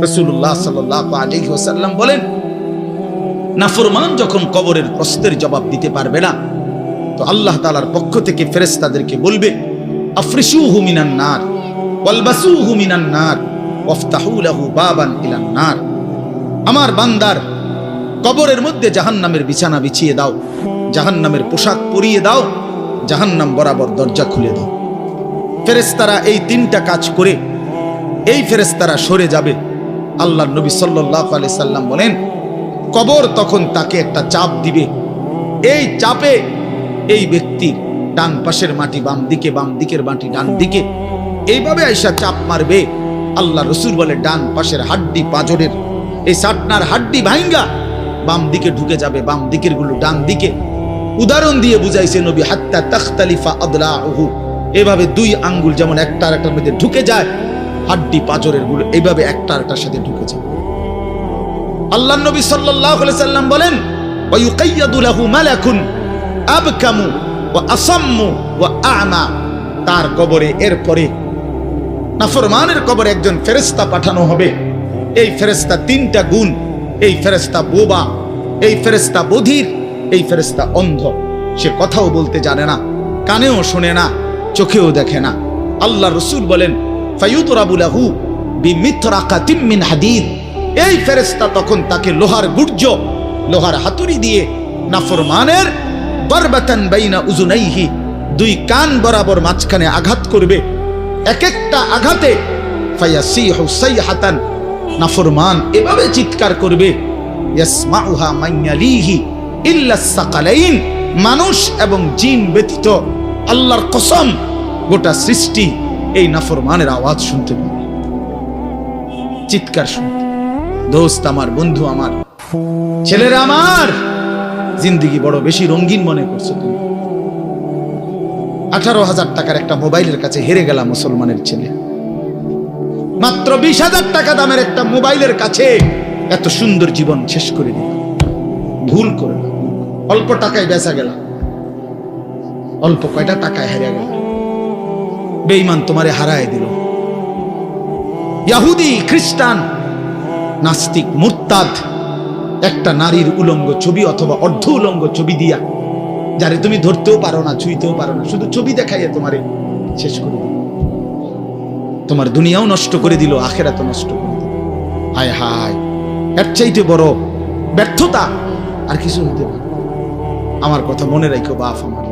রাসূলুল্লাহ সাল্লাল্লাহু আলাইহি ওয়াসাল্লাম বলেন, নাফরমান যখন কবরের প্রশ্নের জবাব দিতে পারবে না, তো আল্লাহ তাআলার পক্ষ থেকে ফেরেশতাদেরকে বলবে, আফরিশুহু মিনান নার ওয়ালবাসুহু মিনান নার ওয়াফতাহু লাহু বাবান ইলান নার। আমার বান্দার কবরের মধ্যে জাহান্নামের বিছানা বিছিয়ে দাও, জাহান্নামের পোশাক পরিয়ে দাও, জাহান্নাম বরাবর দরজা খুলে দাও। ফেরেশতারা এই তিনটা কাজ করে এই ফেরেশতারা সরে যাবে। আল্লাহর নবী সাল্লাল্লাহু আলাইহি সাল্লাম বলেন, কবর তখন তাকে একটা চাপ দিবে। এই চাপে এই ব্যক্তির ডান পাশের মাটি বাম দিকে, বাম দিকের মাটি ডান দিকে, এইভাবে আইসা চাপ মারবে। আল্লাহ রাসূল বলে, ডান পাশের হাড্ডি পাঁজরের এই সাটনার হাড্ডি ভাঙ্গা বাম দিকে ঢুকে যাবে, বাম দিকের গুলো ডান দিকে। উদাহরণ দিয়ে বুঝাইছে নবী, হাত্তা তাখতালিফা আদলাউহু, এভাবে দুই আঙ্গুল যেমন একটা আরেকটার মধ্যে ঢুকে যায়, হাড্ডি পাঁজরের গুলো এইভাবে একটা আরেকটার সাথে ঢুকে যায়। আল্লাহর নবী সাল্লাল্লাহু আলাইহি সাল্লাম বলেন, ওয়া ইউকাইয়াদু লাহু মালাকুন আবকামু ওয়া আসাম্মু ওয়া আ'মা। তার কবরে এরপরে নাফরমানের কবরে একজন ফেরেশতা পাঠানো হবে। এই ফেরেশতা তিনটা গুণ, এই ফেরেশতা বোবা, এই ফেরেশতা বধির, এই ফেরেশতা অন্ধ। সে কথাও বলতে জানে না, কানেও শোনে না, চোখেও দেখে না। আল্লাহ রাসূল বলেন, ফায়ুদরাবু লাহু বিমিতরাকাতিম মিন হাদিদ। এই ফেরেশতা তখন তাকে লোহার গুর্জ, লোহার হাতুড়ি দিয়ে নাফরমানের দরবাতান বাইনা উযুনাইহি, দুই কান বরাবর মাঝখানে আঘাত করবে। এক একটা আঘাতে ফায়াসিহু সাইহাতান, নাফরমান এভাবে চিৎকার করবে, ইয়াসমাউহা মান ইয়ালিহি ইল্লা সাকালাইন, মানুষ এবং জিন ব্যতীত আল্লাহর কসম গোটা সৃষ্টি এই নাফরমানের আওয়াজ শুনতে পাবে, চিৎকার শুনতে। দোস্ত আমার, বন্ধু আমার, ছেলেরা আমার, জিন্দেগি বড় বেশি রঙিন মনে করছো তুমি। 18,000 টাকার একটা মোবাইলের কাছে হেরে গেলাম মুসলমানের ছেলে। মাত্র 20,000 টাকা দামের একটা মোবাইলের কাছে এত সুন্দর জীবন শেষ করে দিল। ভুল করে না, অল্প টাকায় বেচা গেল, অল্প কয়টা টাকায় হারিয়ে গেল। বেঈমান তোমারে হারায় দিল। ইহুদি, খ্রিস্টান, নাস্তিক, মুরতাদ একটা নারীর উলঙ্গ ছবি অথবা অর্ধ উলঙ্গ ছবি দিয়া, যারে তুমি ধরতেও পারো না, ছুঁইতেও পারো না, শুধু ছবি দেখাইয়া তোমারে শেষ করে দিল। তোমার দুনিয়াও নষ্ট করে দিল, আখিরাতও নষ্ট করে দিল। হায় হায়, এর চাইতে বড় ব্যর্থতা আর কিছু হতে পারে। আমার কথা মনে রাখো বাপ আমার।